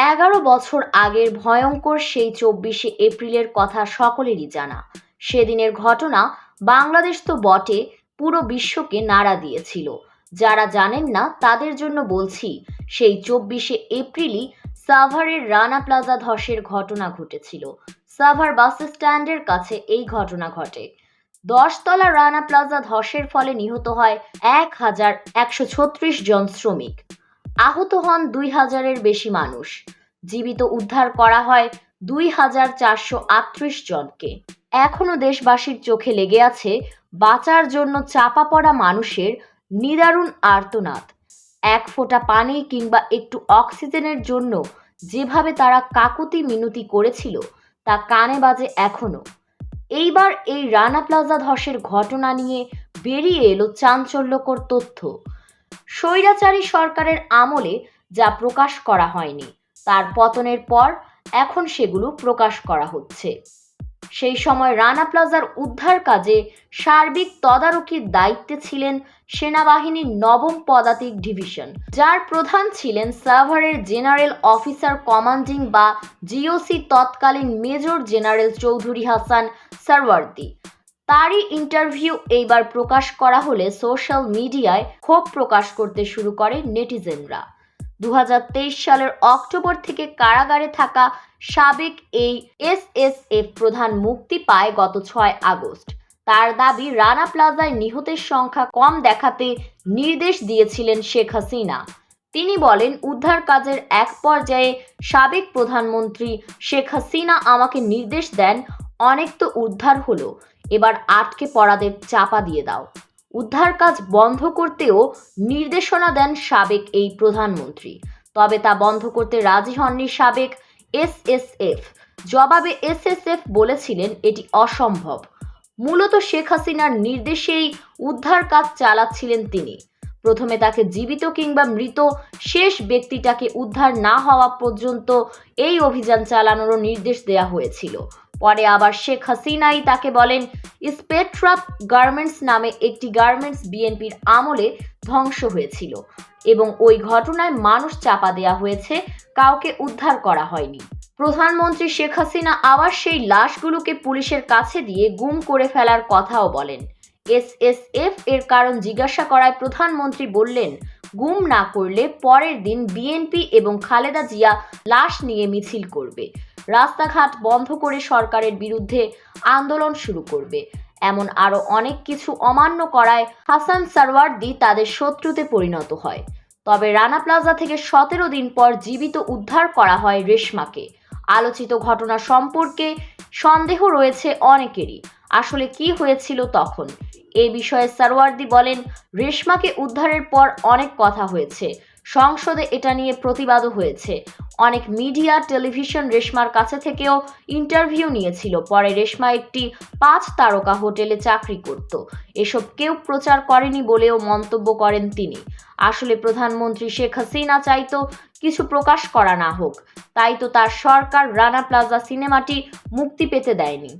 11 বছর আগের ভয়ঙ্কর সেই 24শে এপ্রিলের কথা সকলেরই জানা। সেদিনের ঘটনা বাংলাদেশ তো বটে, পুরো বিশ্বকে নাড়া দিয়েছিল। যারা জানেন না তাদের জন্য বলছি, সেই 24শে এপ্রিলই সাভারের রানা প্লাজা ধসের ঘটনা ঘটেছিল। সাভার বাস স্ট্যান্ডের কাছে এই ঘটনা ঘটে। 10 তলা রানা প্লাজা ধসের ফলে নিহত হয় 1136 জন শ্রমিক, আহত হন 2000-এর বেশি মানুষ, জীবিত উদ্ধার করা হয় 2438 জনকে। এখনো দেশবাসীর চোখে লেগে আছে বাঁচার জন্য চাপা পড়া মানুষের নিদারুণ আর্তনাদ। এক ফোঁটা পানি কিংবা একটু অক্সিজেনের জন্য যেভাবে তারা কাকুতি মিনতি করেছিল তা কানে বাজে এখনো। এইবার এই রানা প্লাজা ধসের ঘটনা নিয়ে বেরিয়ে এলো চাঞ্চল্যকর তথ্য। স্বৈরাচারী সরকারের আমলে যা প্রকাশ করা হয়নি, তার পতনের পর এখন সেগুলো প্রকাশ করা হচ্ছে। সেই সময় রানা প্লাজার উদ্ধার কাজে সার্বিক তদারকির দায়িত্বে ছিলেন সেনাবাহিনীর 9ম পদাতিক ডিভিশন, যার প্রধান ছিলেন সাভারের জেনারেল অফিসার কমান্ডিং বা জিওসি তৎকালীন মেজর জেনারেল চৌধুরী হাসান সারওয়ার্দী। তারই ইন্টারভিউ এইবার প্রকাশ করা হলে সোশ্যাল মিডিয়ায় ক্ষোভ প্রকাশ করতে শুরু করে নেটিজেনরা। 2023 সালের অক্টোবর থেকে কারাগারে থাকা সাবেক এই এসএসএফ প্রধান মুক্তি পায় গত 6 আগস্ট। তার দাবি, রানা প্লাজায় নিহতের সংখ্যা কম দেখাতে নির্দেশ দিয়েছিলেন শেখ হাসিনা। তিনি বলেন, উদ্ধার কাজের এক পর্যায়ে সাবেক প্রধানমন্ত্রী শেখ হাসিনা আমাকে নির্দেশ দেন, অনেক তো উদ্ধার হলো, এবার আটকে পড়াদের চাপা দিয়ে দাও। উদ্ধার কাজ বন্ধ করতেও নির্দেশনা দেন সাবেক এই প্রধানমন্ত্রী, তবে তা বন্ধ করতে রাজি হননি সাবেক এসএসএফ। জবাবে এসএসএফ বলেছিলেন এটি অসম্ভব। মূলত শেখ হাসিনার নির্দেশেই উদ্ধার কাজ চালাচ্ছিলেন তিনি। প্রথমে তাকে জীবিত কিংবা মৃত শেষ ব্যক্তিটাকে উদ্ধার না হওয়া পর্যন্ত এই অভিযান চালানোরও নির্দেশ দেওয়া হয়েছিল। পরে আবার শেখ হাসিনাই তাকে বলেন, স্পেট্রাপ গার্মেন্টস নামে একটি গার্মেন্টস বিএনপির আমলে ধ্বংস হয়েছিল এবং ওই ঘটনায় মানুষ চাপা দেয়া হয়েছে, কাউকে উদ্ধার করা হয়নি। প্রধানমন্ত্রী শেখ হাসিনা আবার সেই লাশগুলোকে পুলিশের কাছে দিয়ে গুম করে ফেলার কথাও বলেন। এসএসএফ এর কারণ জিজ্ঞাসা করায় প্রধানমন্ত্রী বললেন, গুম না করলে পরের দিন বিএনপি এবং খালেদা জিয়া লাশ নিয়ে মিছিল করবে, রাস্তাঘাট বন্ধ করে সরকারের বিরুদ্ধে আন্দোলন শুরু করবে। এমন আরো অনেক কিছু অমান্য করায় হাসান সারওয়ার্দী তাদের শত্রুতে পরিণত হয়। তবে রানা প্লাজা থেকে 17 দিন পর জীবিত উদ্ধার করা হয় রেশমাকে। আলোচিত ঘটনা সম্পর্কে সন্দেহ রয়েছে অনেকেরই। আসলে কি হয়েছিল তখন? এ বিষয়ে সারওয়ার্দী বলেন, রেশমাকে উদ্ধারের পর অনেক কথা হয়েছে, সংসদে এটা নিয়ে প্রতিবাদও হয়েছে। অনেক মিডিয়া, টেলিভিশন রেশমার কাছে থেকেও ইন্টারভিউ নিয়েছিল। পরে রেশমা একটি 5 তারকা হোটেলে চাকরি করত, এসব কেউ প্রচার করেনি বলেও মন্তব্য করেন তিনি। আসলে প্রধানমন্ত্রী শেখ হাসিনা চাইতো কিছু প্রকাশ করা না হোক, তাই তো তার সরকার রানা প্লাজা সিনেমাটি মুক্তি পেতে দেয়নি।